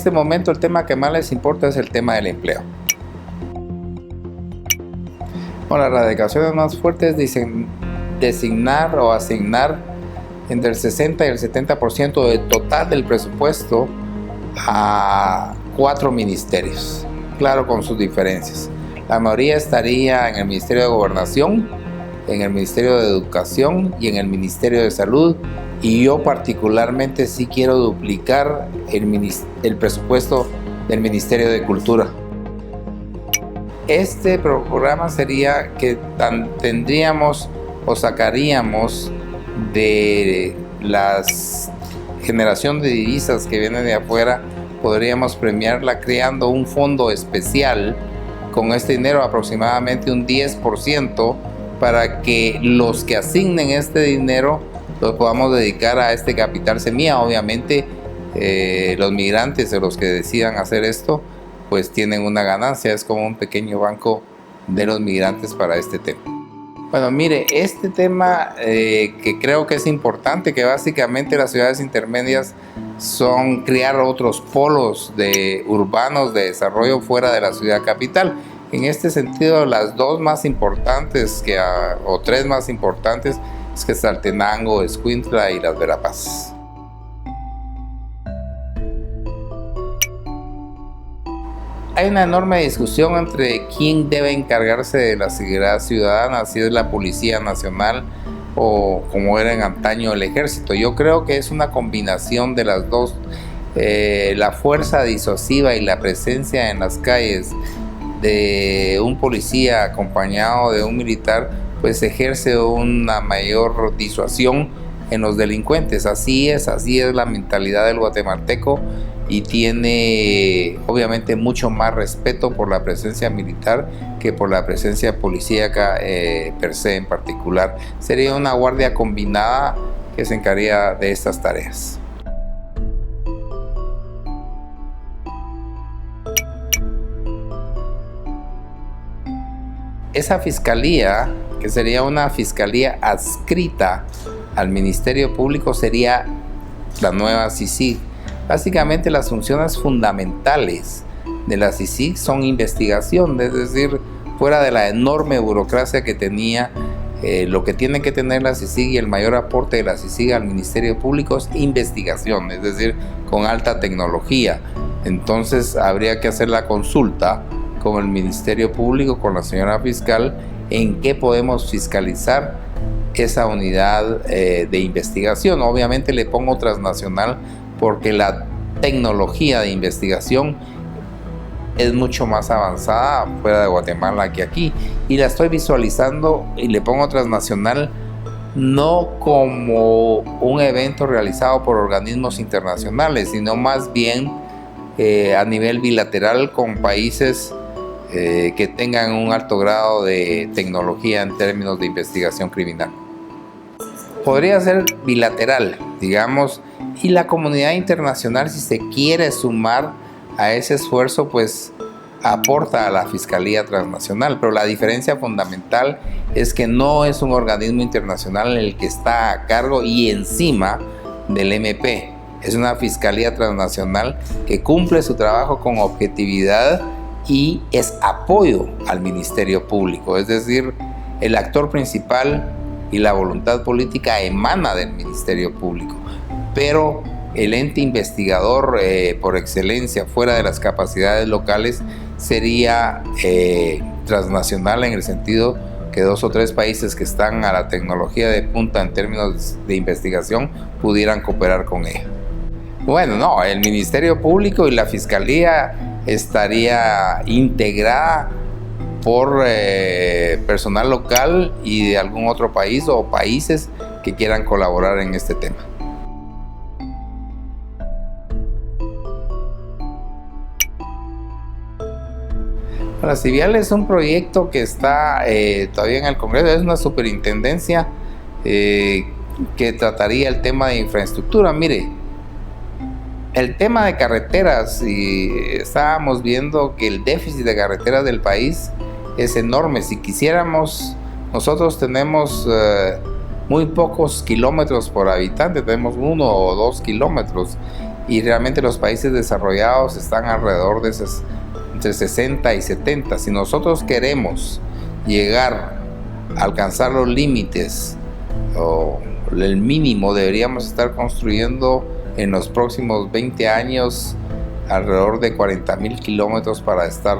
este momento el tema que más les importa es el tema del empleo. Bueno, las radicaciones más fuertes dicen designar o asignar entre el 60 y el 70% del total del presupuesto a 4 ministerios, claro, con sus diferencias. La mayoría estaría en el Ministerio de Gobernación, en el Ministerio de Educación y en el Ministerio de Salud, y yo particularmente sí quiero duplicar el presupuesto del Ministerio de Cultura. Este programa sería que tendríamos o sacaríamos de la generación de divisas que viene de afuera, podríamos premiarla creando un fondo especial con este dinero, aproximadamente un 10%, para que los que asignen este dinero lo podamos dedicar a este capital semilla. Obviamente los migrantes o los que decidan hacer esto pues tienen una ganancia, es como un pequeño banco de los migrantes para este tema. Bueno, mire, este tema que creo que es importante, que básicamente las ciudades intermedias son crear otros polos urbanos de desarrollo fuera de la ciudad capital. En este sentido, las dos más importantes, o tres más importantes, es Quetzaltenango, Escuintla y Las Verapaz. Hay una enorme discusión entre quién debe encargarse de la seguridad ciudadana, si es la Policía Nacional o como era en antaño el Ejército. Yo creo que es una combinación de las dos. La fuerza disuasiva y la presencia en las calles de un policía acompañado de un militar pues ejerce una mayor disuasión en los delincuentes. Así es la mentalidad del guatemalteco, y tiene obviamente mucho más respeto por la presencia militar que por la presencia policíaca per se en particular. Sería una guardia combinada que se encargaría de estas tareas. Esa fiscalía, que sería una fiscalía adscrita al Ministerio Público, sería la nueva CICIG. Básicamente las funciones fundamentales de la CICIG son investigación, es decir, fuera de la enorme burocracia que tenía, lo que tiene que tener la CICIG y el mayor aporte de la CICIG al Ministerio Público es investigación, es decir, con alta tecnología. Entonces habría que hacer la consulta con el Ministerio Público, con la señora fiscal, en qué podemos fiscalizar esa unidad de investigación. Obviamente le pongo transnacional porque la tecnología de investigación es mucho más avanzada fuera de Guatemala que aquí, y la estoy visualizando y le pongo transnacional no como un evento realizado por organismos internacionales, sino más bien a nivel bilateral con países que tengan un alto grado de tecnología en términos de investigación criminal. Podría ser bilateral, digamos, y la comunidad internacional, si se quiere sumar a ese esfuerzo, pues aporta a la Fiscalía Transnacional, pero la diferencia fundamental es que no es un organismo internacional el que está a cargo y encima del MP. Es una Fiscalía Transnacional que cumple su trabajo con objetividad y es apoyo al Ministerio Público, es decir, el actor principal y la voluntad política emana del Ministerio Público, pero el ente investigador por excelencia fuera de las capacidades locales sería transnacional, en el sentido que 2 o 3 países que están a la tecnología de punta en términos de investigación pudieran cooperar con ella. Bueno, no, el Ministerio Público y la Fiscalía estaría integrada por personal local y de algún otro país o países que quieran colaborar en este tema. La Civial es un proyecto que está todavía en el Congreso, es una superintendencia que trataría el tema de infraestructura. Mire, el tema de carreteras, y estábamos viendo que el déficit de carreteras del país es enorme. Si quisiéramos, nosotros tenemos muy pocos kilómetros por habitante, tenemos 1 o 2 kilómetros, y realmente los países desarrollados están alrededor de entre 60 y 70. Si nosotros queremos llegar a alcanzar los límites o el mínimo, deberíamos estar construyendo en los próximos 20 años alrededor de 40,000 kilómetros para estar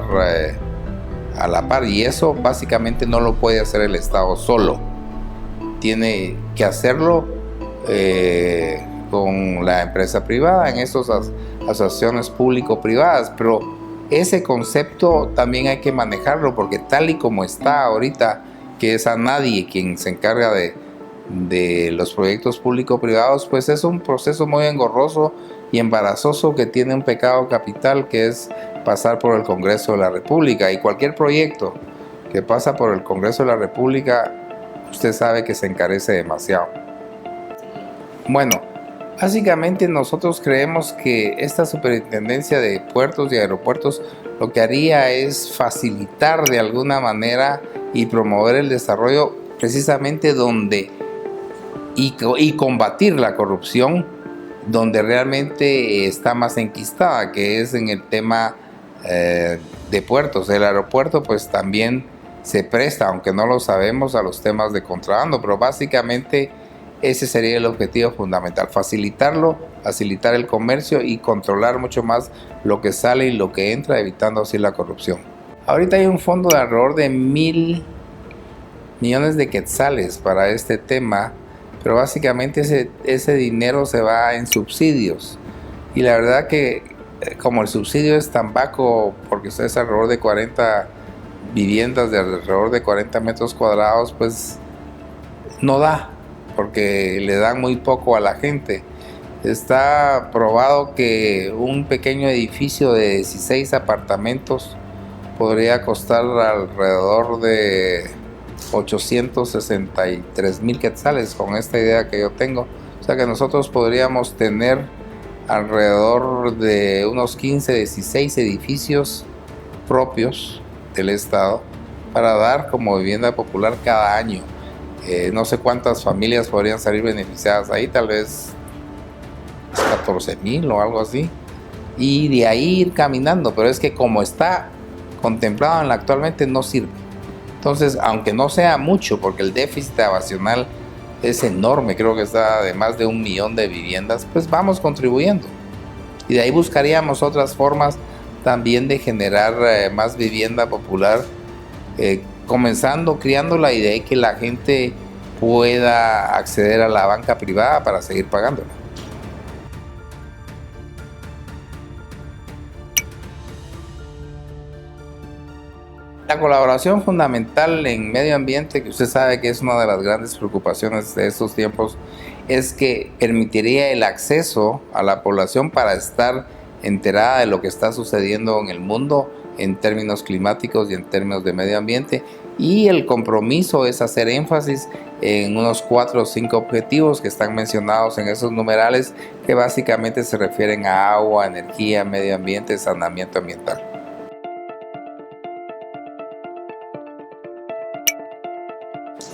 a la par, y eso básicamente no lo puede hacer el Estado solo. Tiene que hacerlo con la empresa privada en estas asociaciones público-privadas, pero ese concepto también hay que manejarlo, porque tal y como está ahorita, que es a nadie quien se encarga de los proyectos público-privados, pues es un proceso muy engorroso y embarazoso que tiene un pecado capital, que es pasar por el Congreso de la República. Y cualquier proyecto que pasa por el Congreso de la República, usted sabe que se encarece demasiado. Bueno, básicamente nosotros creemos que esta superintendencia de puertos y aeropuertos lo que haría es facilitar de alguna manera y promover el desarrollo precisamente donde y combatir la corrupción donde realmente está más enquistada, que es en el tema de puertos. El aeropuerto pues también se presta, aunque no lo sabemos, a los temas de contrabando, pero básicamente ese sería el objetivo fundamental: facilitarlo, facilitar el comercio y controlar mucho más lo que sale y lo que entra, evitando así la corrupción. Ahorita hay un fondo de alrededor de 1,000 millones de quetzales para este tema, pero básicamente ese dinero se va en subsidios, y la verdad que como el subsidio es tan bajo, porque es alrededor de 40 viviendas de alrededor de 40 metros cuadrados, pues no da, porque le dan muy poco a la gente. Está probado que un pequeño edificio de 16 apartamentos podría costar alrededor de 863,000 quetzales, con esta idea que yo tengo. O sea que nosotros podríamos tener alrededor de unos 15, 16 edificios propios del Estado para dar como vivienda popular cada año. No sé cuántas familias podrían salir beneficiadas ahí, tal vez 14,000 o algo así, y de ahí ir caminando, pero es que como está contemplado en la actualmente no sirve. Entonces, aunque no sea mucho, porque el déficit habitacional es enorme, creo que está de más de 1 millón de viviendas, pues vamos contribuyendo, y de ahí buscaríamos otras formas también de generar más vivienda popular, comenzando criándola, y de ahí que la gente pueda acceder a la banca privada para seguir pagándola. La colaboración fundamental en medio ambiente, que usted sabe que es una de las grandes preocupaciones de estos tiempos, es que permitiría el acceso a la población para estar enterada de lo que está sucediendo en el mundo en términos climáticos y en términos de medio ambiente, y el compromiso es hacer énfasis en unos 4 o 5 objetivos que están mencionados en esos numerales, que básicamente se refieren a agua, energía, medio ambiente, saneamiento ambiental.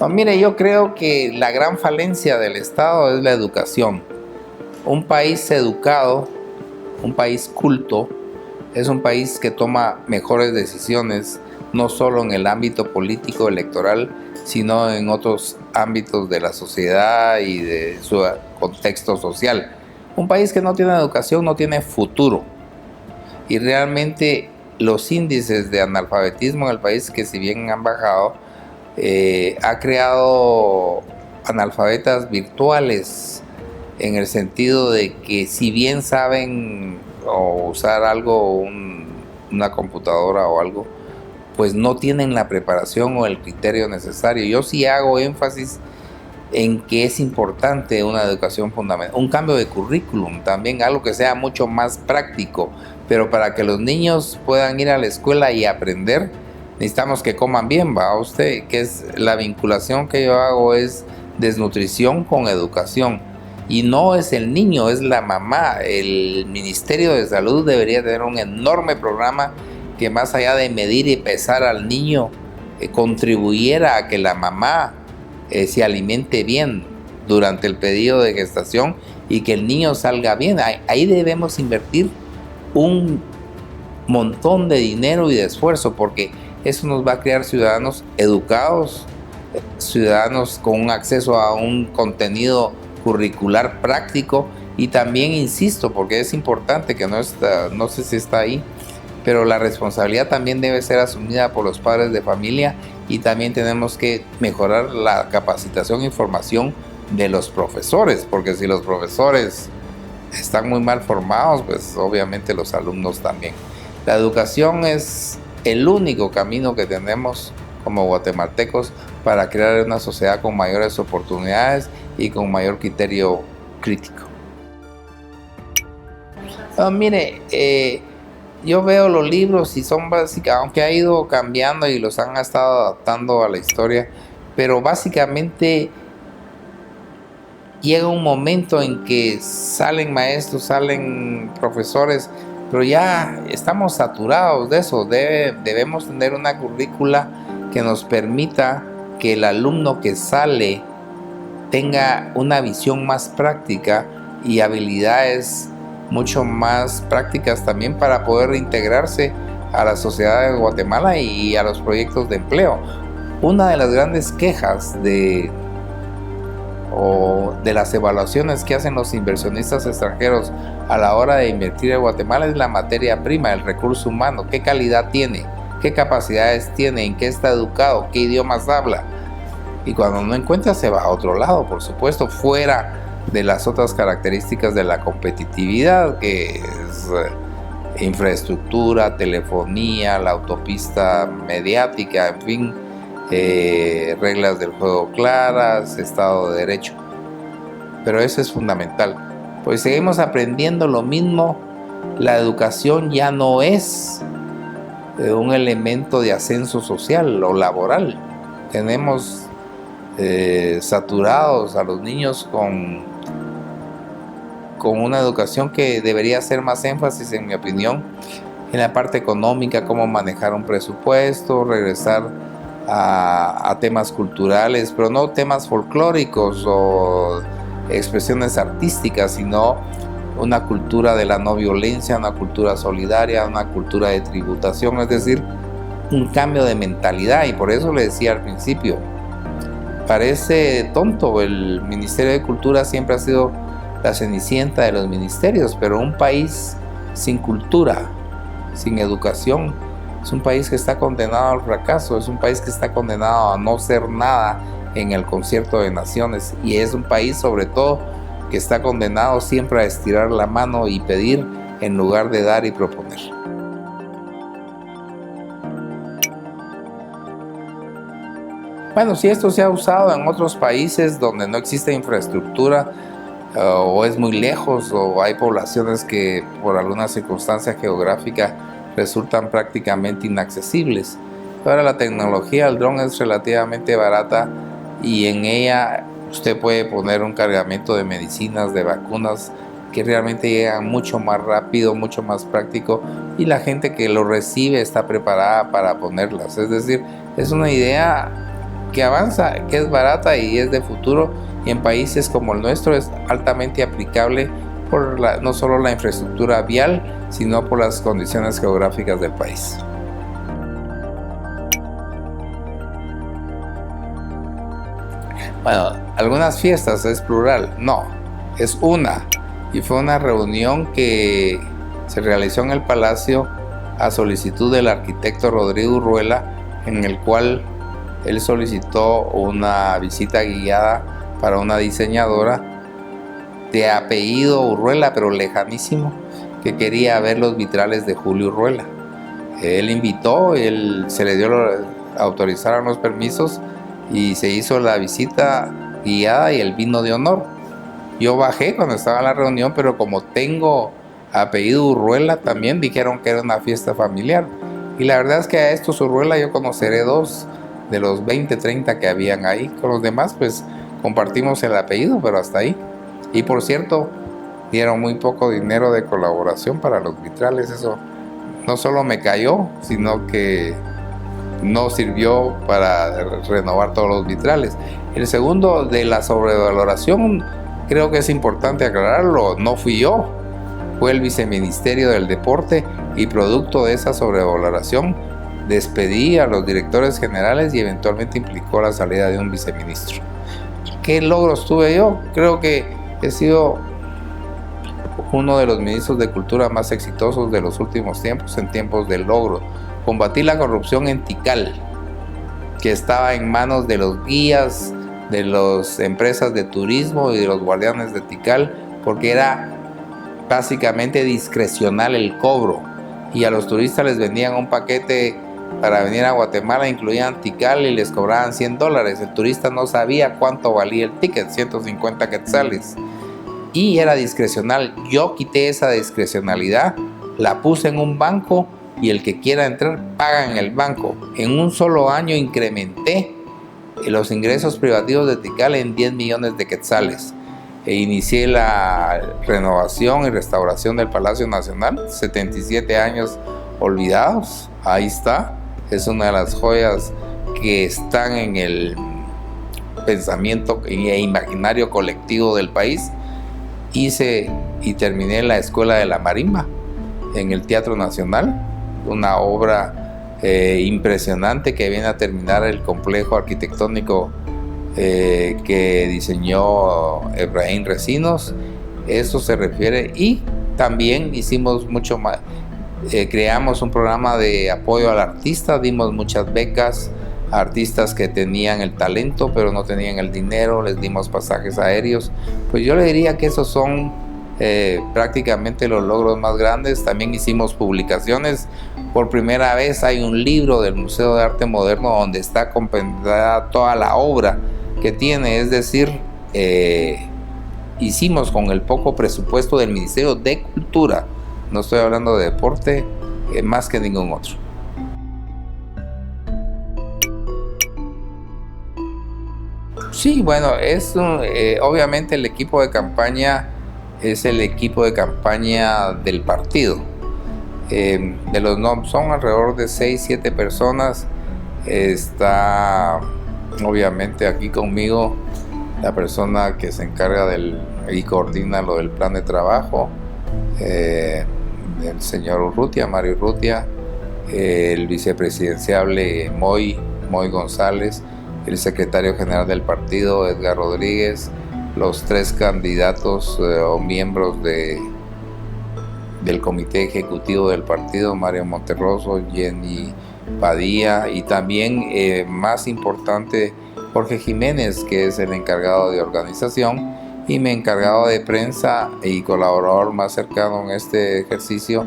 No, mire, yo creo que la gran falencia del Estado es la educación. Un país educado, un país culto, es un país que toma mejores decisiones, no solo en el ámbito político electoral, sino en otros ámbitos de la sociedad y de su contexto social. Un país que no tiene educación no tiene futuro. Y realmente los índices de analfabetismo en el país, que si bien han bajado, ha creado analfabetas virtuales, en el sentido de que si bien saben usar algo, una computadora o algo, pues no tienen la preparación o el criterio necesario. Yo sí hago énfasis en que es importante una educación fundamental, un cambio de currículum también, algo que sea mucho más práctico, pero para que los niños puedan ir a la escuela y aprender, necesitamos que coman bien, ¿va usted? Que es la vinculación que yo hago, es desnutrición con educación. Y no es el niño, es la mamá. El Ministerio de Salud debería tener un enorme programa que, más allá de medir y pesar al niño, contribuyera a que la mamá se alimente bien durante el periodo de gestación y que el niño salga bien. Ahí debemos invertir un montón de dinero y de esfuerzo, porque eso nos va a crear ciudadanos educados, ciudadanos con un acceso a un contenido curricular práctico. Y también insisto, porque es importante, que no sé si está ahí, pero la responsabilidad también debe ser asumida por los padres de familia, y también tenemos que mejorar la capacitación e información de los profesores, porque si los profesores están muy mal formados, pues obviamente los alumnos también. La educación es el único camino que tenemos como guatemaltecos para crear una sociedad con mayores oportunidades y con mayor criterio crítico. Mire, yo veo los libros y son básicos, aunque ha ido cambiando y los han estado adaptando a la historia, pero básicamente llega un momento en que salen maestros, salen profesores, pero ya estamos saturados de eso. Debemos tener una currícula que nos permita que el alumno que sale tenga una visión más práctica y habilidades mucho más prácticas también para poder reintegrarse a la sociedad de Guatemala y a los proyectos de empleo. Una de las grandes quejas de las evaluaciones que hacen los inversionistas extranjeros a la hora de invertir en Guatemala es la materia prima, el recurso humano. ¿Qué calidad tiene? ¿Qué capacidades tiene? ¿En qué está educado? ¿Qué idiomas habla? Y cuando no encuentra, se va a otro lado, por supuesto, fuera de las otras características de la competitividad, que es infraestructura, telefonía, la autopista mediática, en fin, reglas del juego claras, Estado de Derecho. Pero eso es fundamental, pues seguimos aprendiendo lo mismo. La educación ya no es un elemento de ascenso social o laboral. Tenemos saturados a los niños con una educación que debería hacer más énfasis, en mi opinión, en la parte económica, cómo manejar un presupuesto, regresar a temas culturales, pero no temas folclóricos o expresiones artísticas, sino una cultura de la no violencia, una cultura solidaria, una cultura de tributación, es decir, un cambio de mentalidad. Y por eso le decía al principio, parece tonto, el Ministerio de Cultura siempre ha sido la cenicienta de los ministerios, pero un país sin cultura, sin educación, es un país que está condenado al fracaso, es un país que está condenado a no ser nada en el concierto de naciones, y es un país sobre todo que está condenado siempre a estirar la mano y pedir en lugar de dar y proponer. Bueno, si esto se ha usado en otros países donde no existe infraestructura, o es muy lejos, o hay poblaciones que por alguna circunstancia geográfica resultan prácticamente inaccesibles. Ahora la tecnología del dron es relativamente barata, y en ella usted puede poner un cargamento de medicinas, de vacunas, que realmente llegan mucho más rápido, mucho más práctico, y la gente que lo recibe está preparada para ponerlas. Es decir, es una idea que avanza, que es barata y es de futuro, y en países como el nuestro es altamente aplicable por no solo la infraestructura vial, sino por las condiciones geográficas del país. Bueno, algunas fiestas es plural, no, es una, y fue una reunión que se realizó en el Palacio a solicitud del arquitecto Rodrigo Urruela, en el cual él solicitó una visita guiada para una diseñadora de apellido Urruela, pero lejanísimo, que quería ver los vitrales de Julio Urruela. Él invitó, se le dio, autorizaron los permisos y se hizo la visita guiada y el vino de honor. Yo bajé cuando estaba en la reunión, pero como tengo apellido Urruela, también dijeron que era una fiesta familiar. Y la verdad es que a estos Urruela yo conoceré 2 de los 20, 30 que habían ahí. Con los demás pues compartimos el apellido, pero hasta ahí. Y por cierto, dieron muy poco dinero de colaboración para los vitrales. Eso no solo me cayó, sino que no sirvió para renovar todos los vitrales. El segundo, de la sobrevaloración, creo que es importante aclararlo, no fui yo, fue el Viceministerio del Deporte, y producto de esa sobrevaloración despedí a los directores generales y eventualmente implicó la salida de un viceministro. ¿Qué logros tuve yo? Creo que he sido uno de los ministros de Cultura más exitosos de los últimos tiempos, en tiempos de logro. Combatí la corrupción en Tikal, que estaba en manos de los guías, de las empresas de turismo y de los guardianes de Tikal, porque era básicamente discrecional el cobro, y a los turistas les vendían un paquete para venir a Guatemala, incluían Tikal y les cobraban $100. El turista no sabía cuánto valía el ticket, 150 quetzales, y era discrecional. Yo quité esa discrecionalidad, la puse en un banco, y el que quiera entrar paga en el banco. En un solo año incrementé los ingresos privativos de Tikal en 10 millones de quetzales. Inicié la renovación y restauración del Palacio Nacional, 77 años olvidados, ahí está, es una de las joyas que están en el pensamiento e imaginario colectivo del país. Hice y terminé la Escuela de la Marimba en el Teatro Nacional, una obra impresionante que viene a terminar el complejo arquitectónico que diseñó Efraín Recinos. Eso se refiere, y también hicimos mucho más, creamos un programa de apoyo al artista, dimos muchas becas a artistas que tenían el talento pero no tenían el dinero, les dimos pasajes aéreos. Pues yo le diría que esos son prácticamente los logros más grandes. También hicimos publicaciones. Por primera vez hay un libro del Museo de Arte Moderno donde está comprendida toda la obra que tiene, es decir, hicimos con el poco presupuesto del Ministerio de Cultura, no estoy hablando de deporte, más que ningún otro. Sí, bueno, obviamente el equipo de campaña es el equipo de campaña del partido. Son alrededor de 6-7 personas. Está obviamente aquí conmigo la persona que se encarga y coordina lo del plan de trabajo, el señor Urrutia, Mario Urrutia, el vicepresidenciable Moy González, el secretario general del partido, Edgar Rodríguez, los 3 candidatos o miembros del comité ejecutivo del partido, Mario Monterroso, Jenny Padilla, y también, más importante, Jorge Jiménez, que es el encargado de organización, y mi encargado de prensa y colaborador más cercano en este ejercicio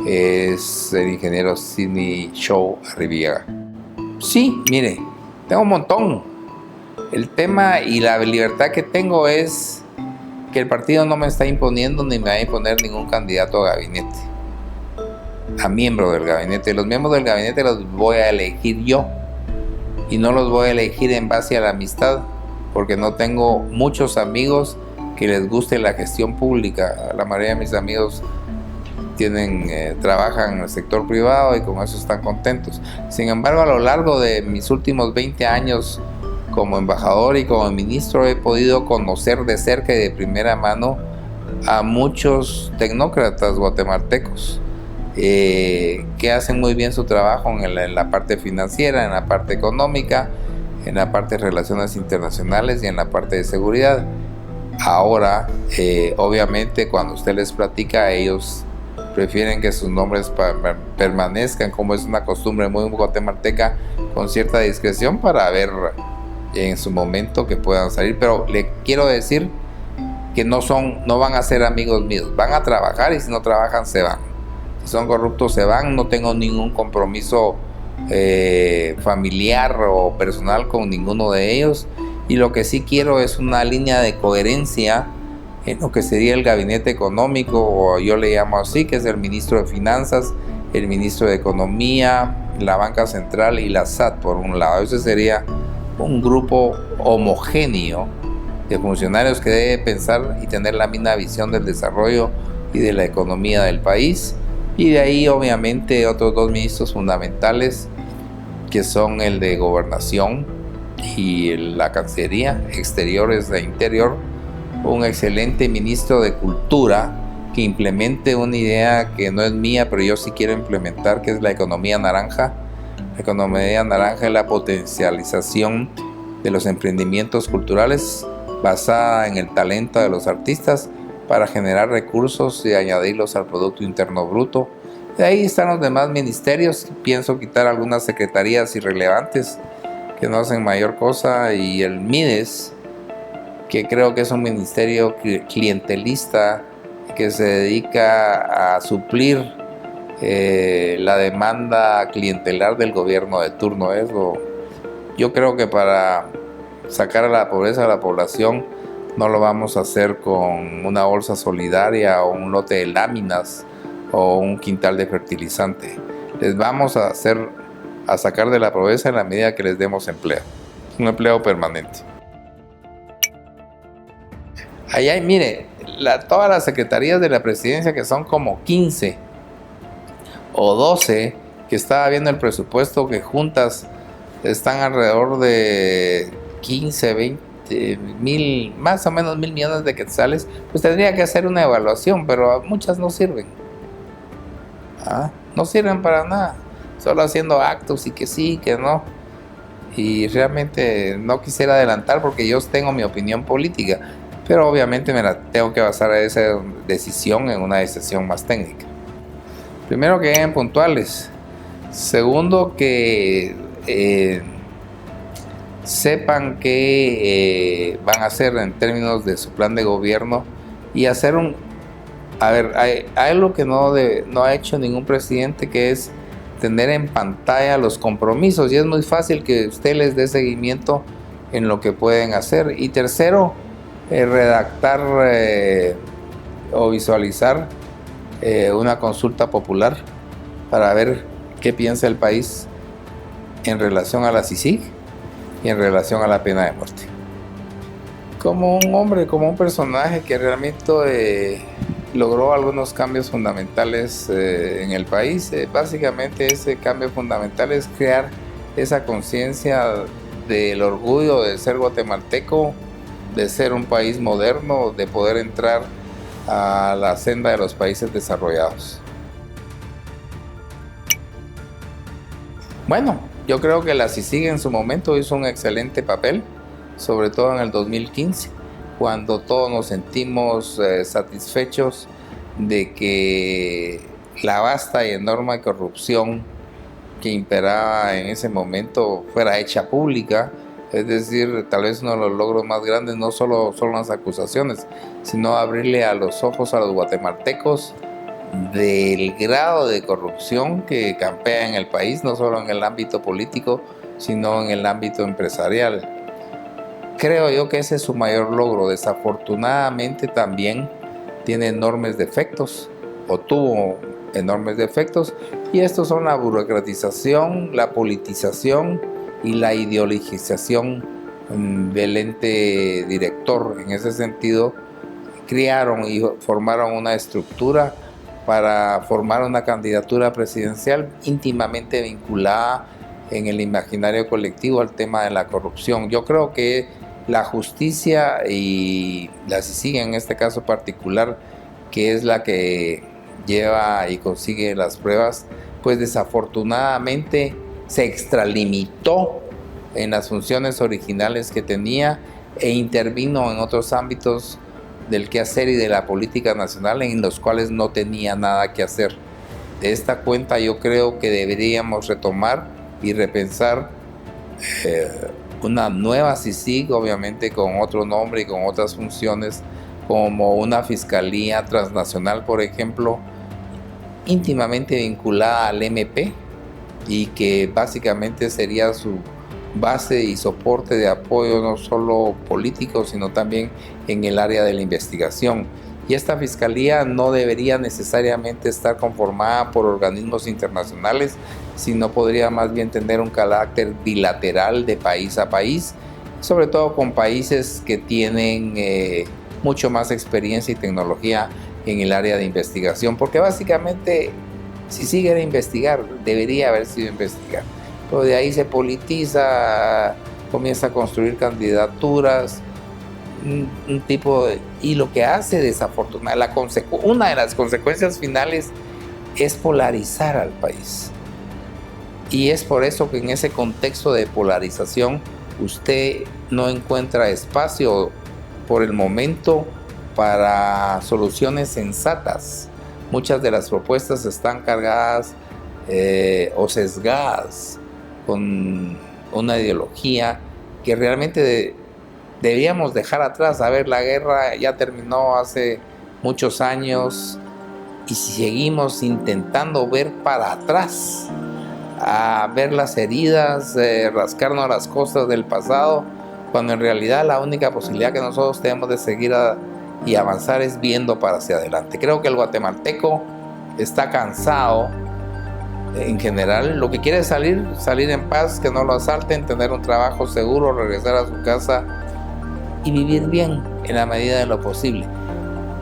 es el ingeniero Sidney Show Arribiaga. Sí, mire, tengo un montón. El tema y la libertad que tengo es que el partido no me está imponiendo ni me va a imponer ningún candidato a gabinete, a miembro del gabinete. Los miembros del gabinete los voy a elegir yo, y no los voy a elegir en base a la amistad, porque no tengo muchos amigos que les guste la gestión pública. La mayoría de mis amigos trabajan en el sector privado y con eso están contentos. Sin embargo, a lo largo de mis últimos 20 años como embajador y como ministro, he podido conocer de cerca y de primera mano a muchos tecnócratas guatemaltecos que hacen muy bien su trabajo en la parte financiera, en la parte económica, en la parte de relaciones internacionales y en la parte de seguridad. Ahora, obviamente, cuando usted les platica, ellos prefieren que sus nombres permanezcan, como es una costumbre muy guatemalteca, con cierta discreción, para ver en su momento que puedan salir. Pero le quiero decir que no van a ser amigos míos, van a trabajar, y si no trabajan se van. Si son corruptos se van. No tengo ningún compromiso familiar o personal con ninguno de ellos, y lo que sí quiero es una línea de coherencia en lo que sería el gabinete económico, o yo le llamo así, que es el ministro de Finanzas, el ministro de Economía, la Banca Central y la SAT por un lado. Ese sería un grupo homogéneo de funcionarios que debe pensar y tener la misma visión del desarrollo y de la economía del país. Y de ahí, obviamente, otros 2 ministros fundamentales, que son el de Gobernación y la Cancillería, Exteriores e Interior, un excelente ministro de Cultura que implemente una idea que no es mía, pero yo sí quiero implementar, que es la economía naranja. La economía naranja es la potencialización de los emprendimientos culturales basada en el talento de los artistas para generar recursos y añadirlos al Producto Interno Bruto. De ahí están los demás ministerios. Pienso quitar algunas secretarías irrelevantes que no hacen mayor cosa, y el MIDES, que creo que es un ministerio clientelista que se dedica a suplir la demanda clientelar del gobierno de turno. Yo creo que para sacar a la pobreza a la población no lo vamos a hacer con una bolsa solidaria o un lote de láminas o un quintal de fertilizante. Les vamos a sacar de la pobreza en la medida que les demos empleo, un empleo permanente. Allá hay, mire, todas las secretarías de la presidencia, que son como 15 o 12, que estaba viendo el presupuesto, que juntas están alrededor de 15, 20 mil, más o menos 1,000 millones de quetzales. Pues tendría que hacer una evaluación, pero muchas no sirven. No sirven para nada, solo haciendo actos y que sí, que no. Y realmente no quisiera adelantar porque yo tengo mi opinión política, pero obviamente me la tengo que basar a esa decisión en una decisión más técnica. Primero, que lleguen puntuales. Segundo, que sepan qué van a hacer en términos de su plan de gobierno y hacer hay algo que no ha hecho ningún presidente, que es tener en pantalla los compromisos, y es muy fácil que usted les dé seguimiento en lo que pueden hacer. Y tercero, redactar o visualizar una consulta popular para ver qué piensa el país en relación a la CICIG y en relación a la pena de muerte. Como un hombre, como un personaje que realmente logró algunos cambios fundamentales en el país, básicamente ese cambio fundamental es crear esa conciencia del orgullo de ser guatemalteco, de ser un país moderno, de poder entrar a la senda de los países desarrollados. Bueno, yo creo que la CICIG en su momento hizo un excelente papel, sobre todo en el 2015, cuando todos nos sentimos satisfechos de que la vasta y enorme corrupción que imperaba en ese momento fuera hecha pública. Es decir, tal vez uno de los logros más grandes no solo son las acusaciones, sino abrirle a los ojos a los guatemaltecos del grado de corrupción que campea en el país, no solo en el ámbito político, sino en el ámbito empresarial. Creo yo que ese es su mayor logro. Desafortunadamente también tiene enormes defectos, o tuvo enormes defectos, y estos son la burocratización, la politización y la ideologización del ente director. En ese sentido, crearon y formaron una estructura para formar una candidatura presidencial íntimamente vinculada en el imaginario colectivo al tema de la corrupción. Yo creo que la justicia y la CICIG en este caso particular, que es la que lleva y consigue las pruebas, pues desafortunadamente se extralimitó en las funciones originales que tenía e intervino en otros ámbitos del quehacer y de la política nacional en los cuales no tenía nada que hacer. De esta cuenta yo creo que deberíamos retomar y repensar una nueva CICIG, obviamente con otro nombre y con otras funciones, como una fiscalía transnacional, por ejemplo, íntimamente vinculada al MP, y que básicamente sería su base y soporte de apoyo no solo político, sino también en el área de la investigación. Y esta fiscalía no debería necesariamente estar conformada por organismos internacionales, sino podría más bien tener un carácter bilateral de país a país, sobre todo con países que tienen mucho más experiencia y tecnología en el área de investigación, porque básicamente si sigue a investigar, debería haber sido investigar. Pero de ahí se politiza, comienza a construir candidaturas, un tipo de, y lo que hace desafortunadamente, una de las consecuencias finales es polarizar al país. Y es por eso que en ese contexto de polarización usted no encuentra espacio por el momento para soluciones sensatas. Muchas de las propuestas están cargadas o sesgadas con una ideología que realmente debíamos dejar atrás. A ver, la guerra ya terminó hace muchos años y si seguimos intentando ver para atrás, a ver las heridas, rascarnos las costas del pasado, cuando en realidad la única posibilidad que nosotros tenemos de seguir y avanzar es viendo para hacia adelante. Creo que el guatemalteco está cansado. En general, lo que quiere es salir en paz, que no lo asalten, tener un trabajo seguro, regresar a su casa y vivir bien en la medida de lo posible.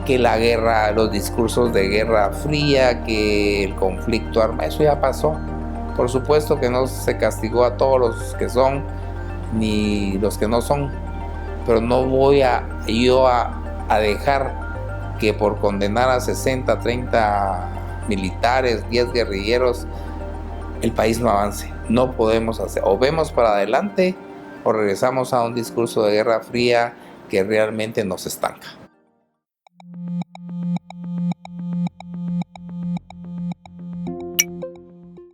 Que la guerra, los discursos de guerra fría, que el conflicto armado, eso ya pasó. Por supuesto que no se castigó a todos los que son, ni los que no son, pero no voy a dejar que por condenar a 60, 30 militares, 10 guerrilleros, el país no avance. No podemos hacer, o vemos para adelante o regresamos a un discurso de guerra fría que realmente nos estanca.